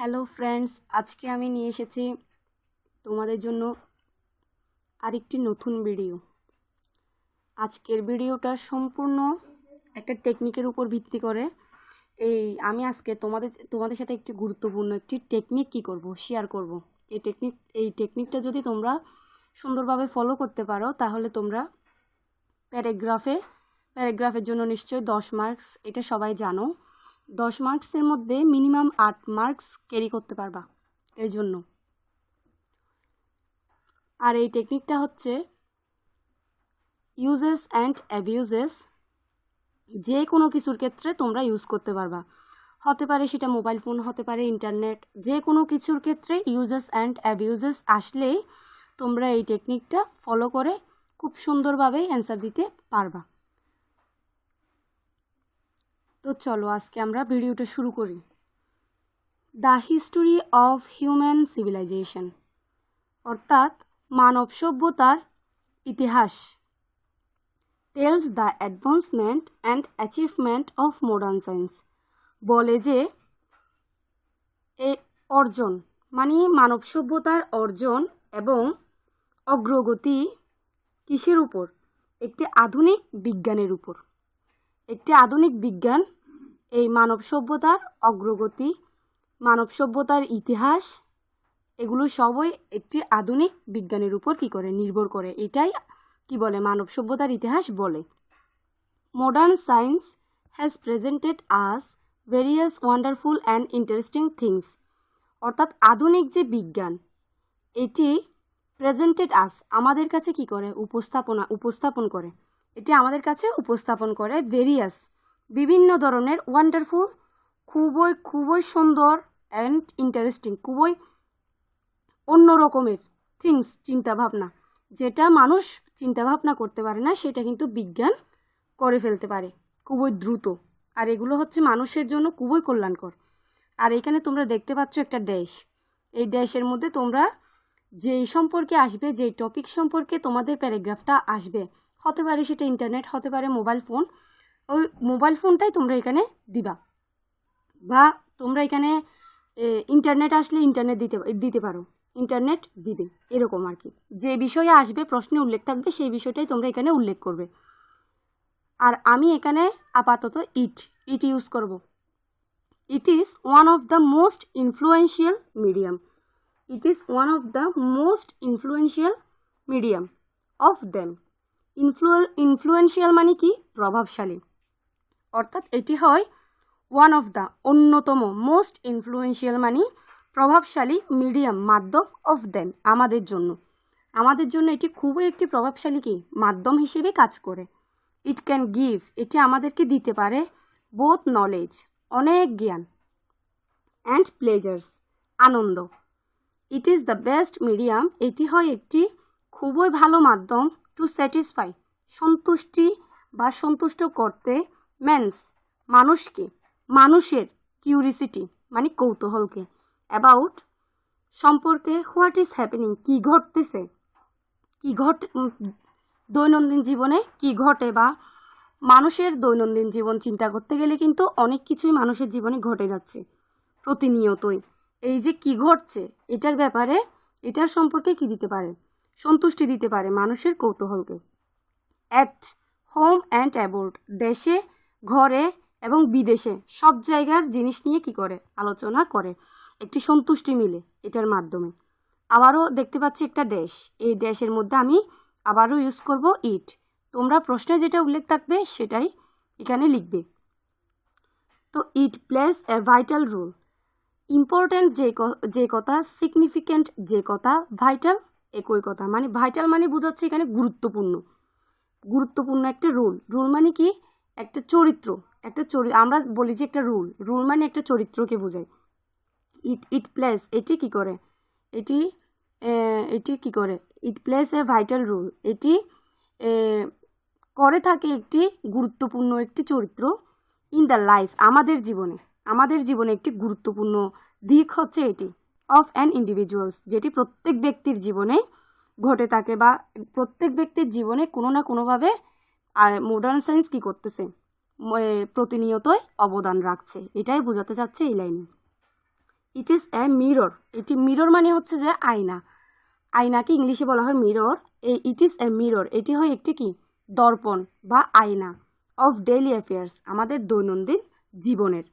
Hello friends, আজকে আমি নিয়ে এসেছি তোমাদের জন্য আরেকটি নতুন ভিডিও। আজকের ভিডিওটা সম্পূর্ণ একটা টেকনিকের উপর ভিত্তি করে। আমি আজকে তোমাদের সাথে একটি গুরুত্বপূর্ণ একটি টেকনিক শেয়ার করব। এই টেকনিকটা যদি তোমরা সুন্দরভাবে ফলো করতে পারো তাহলে তোমরা প্যারাগ্রাফের জন্য নিশ্চয়ই 10 মার্কস, এটা সবাই জানো। 10 মার্কসের মধ্যে মিনিমাম 8 মার্কস ক্যারি করতে পারবা এর জন্য। আর এই টেকনিকটা হচ্ছে ইউজেস অ্যান্ড অ্যাবিউজেস। যে কোনো কিছুর ক্ষেত্রে তোমরা ইউজ করতে পারবা, হতে পারে সেটা মোবাইল ফোন, হতে পারে ইন্টারনেট। যে কোনো কিছুর ক্ষেত্রে ইউজেস অ্যান্ড অ্যাবিউজেস আসলেই তোমরা এই টেকনিকটা ফলো করে খুব সুন্দরভাবে অ্যান্সার দিতে পারবা। তো চলো আজকে আমরা ভিডিওটা শুরু করি। The history of human civilisation, অর্থাৎ মানব সভ্যতার ইতিহাস, tells the advancement and achievement of modern science. বলে যে এই অর্জন মানে মানব সভ্যতার অর্জন এবং অগ্রগতি কিসের উপর? একটি আধুনিক বিজ্ঞানের উপর। একটি আধুনিক বিজ্ঞান এই মানব সভ্যতার অগ্রগতি, মানব সভ্যতার ইতিহাস, এগুলো সবই একটি আধুনিক বিজ্ঞানের উপর নির্ভর করে। এটাই বলে মানব সভ্যতার ইতিহাস বলে। Modern science has presented us various wonderful and interesting things, অর্থাৎ আধুনিক যে বিজ্ঞান এটি প্রেজেন্টেড আস আমাদের কাছে উপস্থাপন করে। এটি আমাদের কাছে উপস্থাপন করে ভেরিয়াস বিভিন্ন ধরনের, ওয়ান্ডারফুল খুবই সুন্দর, অ্যান্ড ইন্টারেস্টিং খুবই অন্য রকমের থিংস, চিন্তাভাবনা, যেটা মানুষ চিন্তাভাবনা করতে পারে না সেটা কিন্তু বিজ্ঞান করে ফেলতে পারে খুবই দ্রুত। আর এগুলো হচ্ছে মানুষের জন্য খুবই কল্যাণকর। আর এখানে তোমরা দেখতে পাচ্ছ একটা ড্যাশ। এই ড্যাশের মধ্যে তোমরা যেই সম্পর্কে আসবে, যেই টপিক সম্পর্কে তোমাদের প্যারাগ্রাফটা আসবে, হতে পারে সেটা ইন্টারনেট, হতে পারে মোবাইল ফোন, ওই মোবাইল ফোনটাই তোমরা এখানে দিবা, বা তোমরা এখানে ইন্টারনেট আসলে ইন্টারনেট দিতে পারো, ইন্টারনেট দিবে, এরকম আর কি। যে বিষয়ে আসবে, প্রশ্নে উল্লেখ থাকবে, সেই বিষয়টাই তোমরা এখানে উল্লেখ করবে। আর আমি এখানে আপাতত ইট ইউজ করব। It is one of the most influential medium. It is one of the most influential medium of them. Influential মানে কি? প্রভাবশালী। অর্থাৎ এটি হয় ওয়ান অফ দ্য, অন্যতম, মোস্ট ইনফ্লুয়েন্সিয়াল মানে প্রভাবশালী, মিডিয়াম মাধ্যম, অফ দেম আমাদের জন্য এটি খুবই একটি প্রভাবশালী মাধ্যম হিসেবে কাজ করে। ইট ক্যান গিভ, এটি আমাদেরকে দিতে পারে বোথ নলেজ, অনেক জ্ঞান, অ্যান্ড প্লেজার্স, আনন্দ। It is the best medium, এটি হয় একটি খুবই ভালো মাধ্যম, টু স্যাটিসফাই, সন্তুষ্টি বা সন্তুষ্ট করতে, মানুষের কিউরিসিটি মানে কৌতূহলকে, অ্যাবাউট সম্পর্কে, হোয়াট ইজ হ্যাপেনিং কি ঘটতেছে, দৈনন্দিন জীবনে কি ঘটে, বা মানুষের দৈনন্দিন জীবন চিন্তা করতে গেলে কিন্তু অনেক কিছুই মানুষের জীবনে ঘটে যাচ্ছে প্রতিনিয়তই। এই যে কি ঘটছে এটার ব্যাপারে, এটার সম্পর্কে কি দিতে পারে? সন্তুষ্টি দিতে পারে মানুষের কৌতূহলকে। অ্যাট হোম অ্যান্ড অ্যাবোর্ড, দেশে, ঘরে এবং বিদেশে সব জায়গার জিনিস নিয়ে আলোচনা করে, একটি সন্তুষ্টি মিলে এটার মাধ্যমে। আবারও দেখতে পাচ্ছি একটা ড্যাশ, এই ড্যাশের মধ্যে আমি আবারও ইউজ করব ইট। তোমরা প্রশ্নে যেটা উল্লেখ থাকবে সেটাই এখানে লিখবে। তো it plays a vital role, important যে কথা, সিগনিফিক্যান্ট যে কথা, ভাইটাল একই কথা। মানে ভাইটাল মানে বোঝাচ্ছে এখানে গুরুত্বপূর্ণ একটা রোল মানে কি? একটা চরিত্র, আমরা বলি যে একটা রুল মানে একটা চরিত্রকে বোঝায়। ইট প্লেস, এটি কি করে? ইট প্লেস এ ভাইটাল রোল, এটি করে থাকে একটি গুরুত্বপূর্ণ একটি চরিত্র, ইন দ্য লাইফ, আমাদের জীবনে একটি গুরুত্বপূর্ণ দিক হচ্ছে এটি, অফ অ্যান ইন্ডিভিজুয়ালস, যেটি প্রত্যেক ব্যক্তির জীবনে ঘটে থাকে, বা প্রত্যেক ব্যক্তির জীবনে কোনো না কোনোভাবে আর মডার্ন সায়েন্স কি করতেছে, প্রতিনিয়তই অবদান রাখছে, এটাই বোঝাতে চাচ্ছে এই লাইনে। It is a mirror. এটি মিরর মানে হচ্ছে যে আয়না, আয়নাকে ইংলিশে বলা হয় mirror. It is a mirror, এটি হয় একটি কি দর্পণ বা আয়না অফ ডেইলি অ্যাফেয়ার্স, আমাদের দৈনন্দিন জীবনের।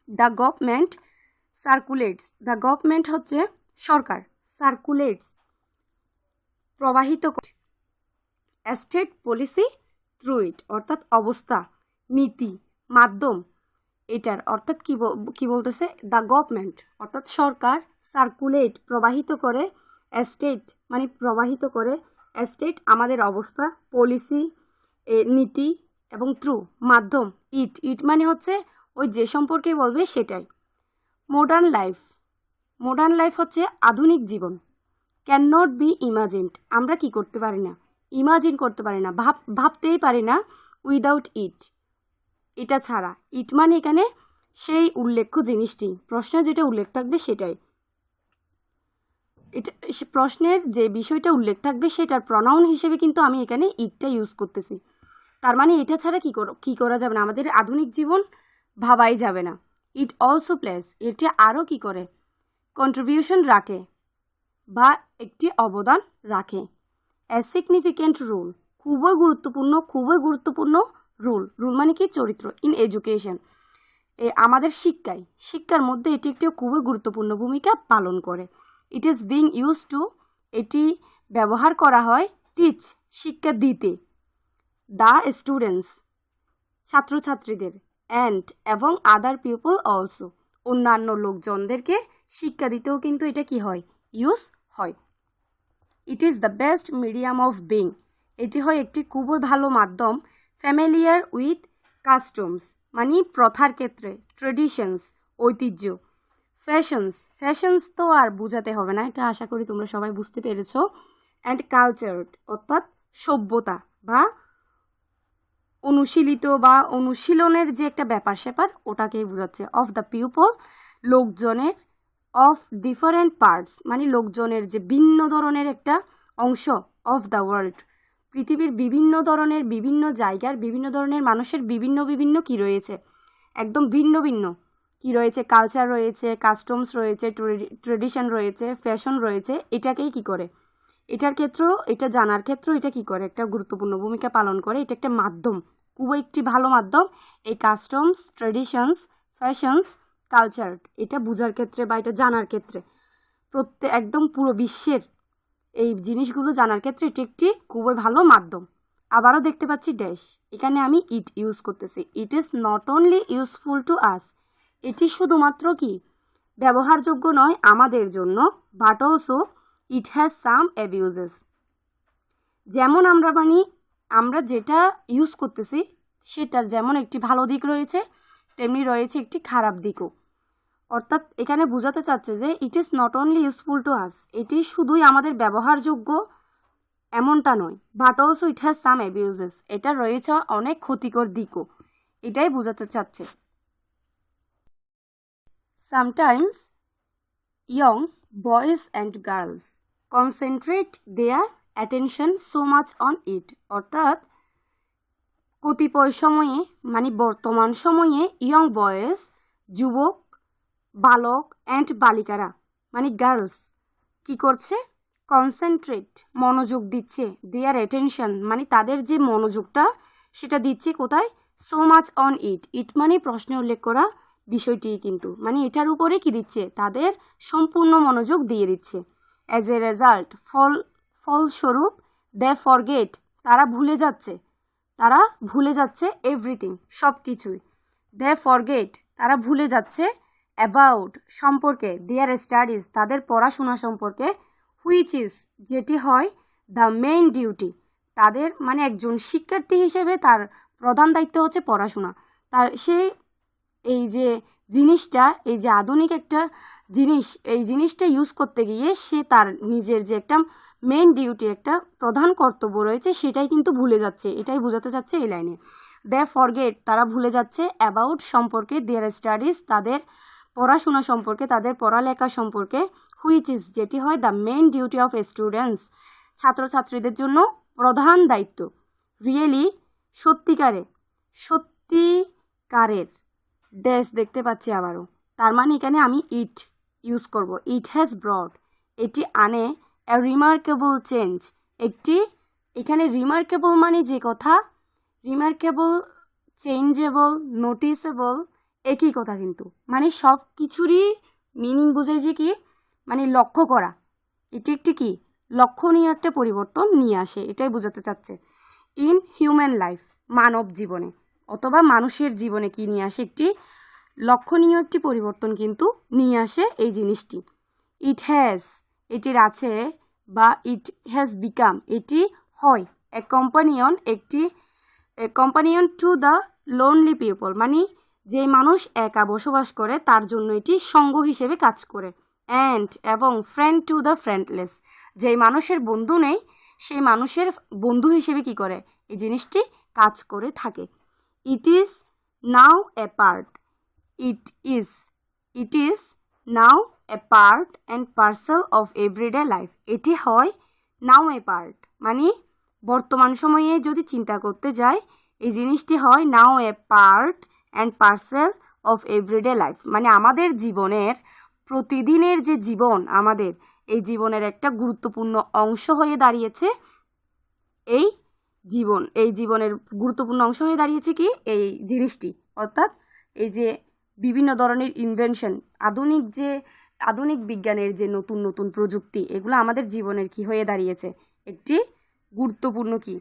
দ্য গভর্নমেন্ট সার্কুলেটস, দ্য গভর্নমেন্ট হচ্ছে সরকার, সার্কুলেটস প্রবাহিত করে স্টেট পলিসি থ্রু ইট, অর্থাৎ অবস্থা, নীতি, মাধ্যম এটার, অর্থাৎ কি বলতেছে, দ্য গভর্নমেন্ট অর্থাৎ সরকার, সার্কুলেট প্রবাহিত করে, স্টেট মানে প্রবাহিত করে, স্টেট আমাদের অবস্থা, পলিসি নীতি, এবং থ্রু মাধ্যম, ইট মানে হচ্ছে ওই যে সম্পর্কে বলবে সেটাই। মডার্ন লাইফ, মডার্ন লাইফ হচ্ছে আধুনিক জীবন। ক্যান নট বি ইমাজিনড, আমরা কি করতে পারি না, ইমাজিন করতে পারি না, ভাবতেই পারি না উইদাউট ইট, এটা ছাড়া। ইট মানে এখানে সেই উল্লেখ্য জিনিসটি, প্রশ্নে যেটা উল্লেখ থাকবে সেটাই, এটা প্রশ্নের যে বিষয়টা উল্লেখ থাকবে সেটার প্রনাউন হিসেবে কিন্তু আমি এখানে ইটটা ইউজ করতেছি। তার মানে এটা ছাড়া কি করা যাবে না, আমাদের আধুনিক জীবন ভাবাই যাবে না। ইট অলসো প্লেস, এটা আরও কি করে, কন্ট্রিবিউশন রাখে বা একটি অবদান রাখে। এ সিগনিফিক্যান্ট রোল, খুবই গুরুত্বপূর্ণ রোল মানে কি চরিত্র, ইন এডুকেশন আমাদের শিক্ষার মধ্যে এটি একটি খুবই গুরুত্বপূর্ণ ভূমিকা পালন করে। It is being use to, এটি ব্যবহার করা হয়, টিচ শিক্ষা দিতে, দ্য স্টুডেন্টস ছাত্রছাত্রীদের, অ্যান্ড এবং আদার পিপল অলসো অন্যান্য লোকজনদেরকে শিক্ষা দিতেও কিন্তু এটা কি হয়, ইউজ হয়। ইট is the best medium of being, এটি হয় একটি খুবই ভালো মাধ্যম, ফ্যামিলিয়ার উইথ কাস্টমস মানে প্রথার ক্ষেত্রে, ট্রেডিশনস ঐতিহ্য, ফ্যাশনস তো আর বোঝাতে হবে না, এটা আশা করি তোমরা সবাই বুঝতে পেরেছো, অ্যান্ড কালচার অর্থাৎ সভ্যতা বা অনুশীলিত বা অনুশীলনের যে একটা ব্যাপার স্যাপার ওটাকেই বোঝাচ্ছে। অফ দ্য পিপল লোকজনের, অফ ডিফারেন্ট পার্টস মানে লোকজনের যে ভিন্ন ধরনের একটা অংশ, অফ দ্য ওয়ার্ল্ড পৃথিবীর বিভিন্ন ধরনের, বিভিন্ন জায়গার বিভিন্ন ধরনের মানুষের বিভিন্ন কি রয়েছে, একদম ভিন্ন কি রয়েছে, কালচার রয়েছে, কাস্টমস রয়েছে, ট্রেডিশন রয়েছে, ফ্যাশন রয়েছে, এটাকেই কি করে, এটার ক্ষেত্রেও, এটা জানার ক্ষেত্রেও এটা কি করে, একটা গুরুত্বপূর্ণ ভূমিকা পালন করে। এটা একটা মাধ্যম, খুবই একটি ভালো মাধ্যম, এই কাস্টমস, ট্রেডিশনস, ফ্যাশনস, কালচার এটা বোঝার ক্ষেত্রে বা এটা জানার ক্ষেত্রে, একদম পুরো বিশ্বের এই জিনিসগুলো জানার ক্ষেত্রে এটি একটি খুবই ভালো মাধ্যম। আবারও দেখতে পাচ্ছি ড্যাশ, এখানে আমি ইট ইউজ করতেছি। ইট is not only useful to us, এটি শুধুমাত্র কি ব্যবহারযোগ্য নয় আমাদের জন্য, but also it has some abuses, যেমন আমরা যেটা ইউজ করতেছি সেটার যেমন একটি ভালো দিক রয়েছে তেমনি রয়েছে একটি খারাপ দিকও। অর্থাৎ এখানে বোঝাতে চাচ্ছে যে it is not only useful to us, এটি শুধুই আমাদের ব্যবহারযোগ্য এমনটা নয়, but also it has some abuses, এটা রয়েছে অনেক ক্ষতিকর দিকও, এটাই বোঝাতে চাচ্ছে। Sometimes young boys and girls concentrate their attention so much on it, অর্থাৎ কতিপয় সময়ে মানে বর্তমান সময়ে ইয়ং বয়েজ যুবক, বালক অ্যান্ড বালিকারা মানে গার্লস কি করছে, কনসেন্ট্রেট মনোযোগ দিচ্ছে, দেয়ার অ্যাটেনশন মানে তাদের যে মনোযোগটা সেটা দিচ্ছে কোথায়, সো মাচ অন ইট মানে প্রশ্নে উল্লেখ করা বিষয়টি কিন্তু মানে এটার উপরে কি দিচ্ছে, তাদের সম্পূর্ণ মনোযোগ দিয়ে দিচ্ছে। অ্যাজ এ রেজাল্ট ফলস্বরূপ দে ফরগেট তারা ভুলে যাচ্ছে এভরিথিং সব কিছুই, দে ফরগেট তারা ভুলে যাচ্ছে, অ্যাবাউট সম্পর্কে, দেয়ার স্টাডিজ তাদের পড়াশোনা সম্পর্কে, হুইচ ইজ যেটি হয়, দ্য মেইন ডিউটি তাদের মানে একজন শিক্ষার্থী হিসেবে তার প্রধান দায়িত্ব হচ্ছে পড়াশোনা। তার সে এই যে জিনিসটা, এই যে আধুনিক একটা জিনিস, এই জিনিসটা ইউজ করতে গিয়ে সে তার নিজের যে একটা মেইন ডিউটি, একটা প্রধান কর্তব্য রয়েছে সেটাই কিন্তু ভুলে যাচ্ছে, এটাই বোঝাতে চাচ্ছে এই লাইনে। দে ফরগেট তারা ভুলে যাচ্ছে, অ্যাবাউট সম্পর্কে, দেয়ার স্টাডিজ তাদের পড়াশোনা সম্পর্কে, তাদের পড়ালেখা সম্পর্কে, হুইচ ইজ যেটি হয়, the main duty of students ছাত্রছাত্রীদের জন্য প্রধান দায়িত্ব, রিয়েলি সত্যিকারের ড্যাশ দেখতে পাচ্ছি আবারও, তার মানে এখানে আমি ইট ইউজ করব। ইট হ্যাজ ব্রড, এটি আনে এ রিমার্কেবল চেঞ্জ, একটি, এখানে রিমার্কেবল মানে যে কথা, রিমার্কেবল, চেঞ্জেবল, নোটিসেবল একই কথা কিন্তু, মানে সব কিছুরই মিনিং বোঝায় যে কি, মানে লক্ষ্য করা, এটি একটি কি লক্ষণীয় একটা পরিবর্তন নিয়ে আসে, এটাই বোঝাতে চাচ্ছে। ইন হিউম্যান লাইফ, মানব জীবনে অথবা মানুষের জীবনে কি নিয়ে আসে, একটি লক্ষণীয় একটি পরিবর্তন কিন্তু নিয়ে আসে এই জিনিসটি। ইট হ্যাজ, এটির আছে, বা ইট হ্যাজ বিকাম, এটি হয়, এ কম্পানিয়ন, একটি companion to the lonely people, মানে যে মানুষ একা বসবাস করে তার জন্য এটি সঙ্গ হিসেবে কাজ করে। অ্যান্ড, এবং ফ্রেন্ড টু দ্য ফ্রেন্ডলেস, যেই মানুষের বন্ধু নেই সেই মানুষের বন্ধু হিসেবে কি করে এই জিনিসটি কাজ করে থাকে। It is now a part, it is, it is now a part and parcel of everyday life, এটি হয় নাও এ পার্ট, মানে বর্তমান সময়ে যদি চিন্তা করতে যাই এই জিনিসটি হয় now a part and parcel of everyday life, মানে আমাদের জীবনের প্রতিদিনের যে জীবন, আমাদের এই জীবনের একটা গুরুত্বপূর্ণ অংশ হয়ে দাঁড়িয়েছে এই জীবন, এই জীবনের গুরুত্বপূর্ণ অংশ হয়ে দাঁড়িয়েছে কি এই জিনিসটি, অর্থাৎ এই যে বিভিন্ন ধরনের ইনভেনশন, আধুনিক বিজ্ঞানের যে নতুন নতুন প্রযুক্তি, এগুলো আমাদের জীবনের কি হয়ে দাঁড়িয়েছে, একটি গুরুত্বপূর্ণ কি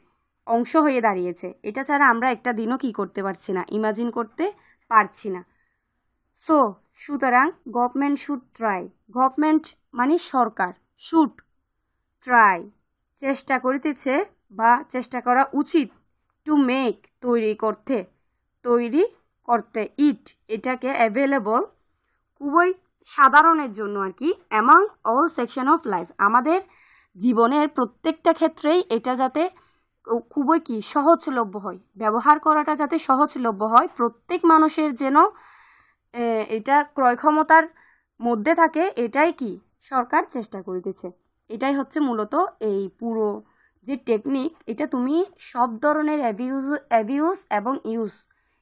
অংশ হয়ে দাঁড়িয়েছে। এটা ছাড়া আমরা একটা দিনও কি করতে পারছি না, ইমাজিন করতে পারছি না। সো সুতরাং গভর্নমেন্ট শুড ট্রাই, গভর্নমেন্ট মানে সরকার, শুড ট্রাই চেষ্টা করিতেছে বা চেষ্টা করা উচিত, টু মেক তৈরি করতে, ইট এটাকে অ্যাভেলেবল খুবই সাধারণের জন্য আর কি, among all section of life, আমাদের জীবনের প্রত্যেকটা ক্ষেত্রেই এটা যাতে খুবই কি সহজলভ্য হয়, ব্যবহার করাটা যাতে সহজলভ্য হয়, প্রত্যেক মানুষের যেন এটা ক্রয় ক্ষমতার মধ্যে থাকে, এটাই কি সরকার চেষ্টা করিতেছে। এটাই হচ্ছে মূলত এই পুরো যে টেকনিক, এটা তুমি সব ধরনের অ্যাবিউজ এবং ইউজ,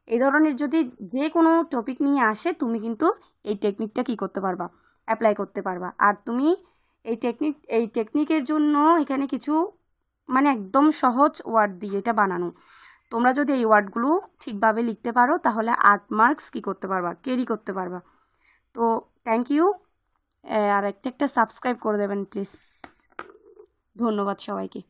এই ধরনের যদি যে কোনো টপিক নিয়ে আসে তুমি কিন্তু এই টেকনিকটা কি করতে পারবা, অ্যাপ্লাই করতে পারবা। আর তুমি এই টেকনিকের জন্য এখানে কিছু মানে একদম সহজ ওয়ার্ড দিয়ে এটা বানানো, তোমরা যদি এই ওয়ার্ডগুলো ঠিকভাবে লিখতে পারো তাহলে 8 মার্কস কি করতে পারবা, ক্যারি করতে পারবা। তো থ্যাংক ইউ, আর একটা সাবস্ক্রাইব করে দেবেন প্লিজ। ধন্যবাদ সবাইকে।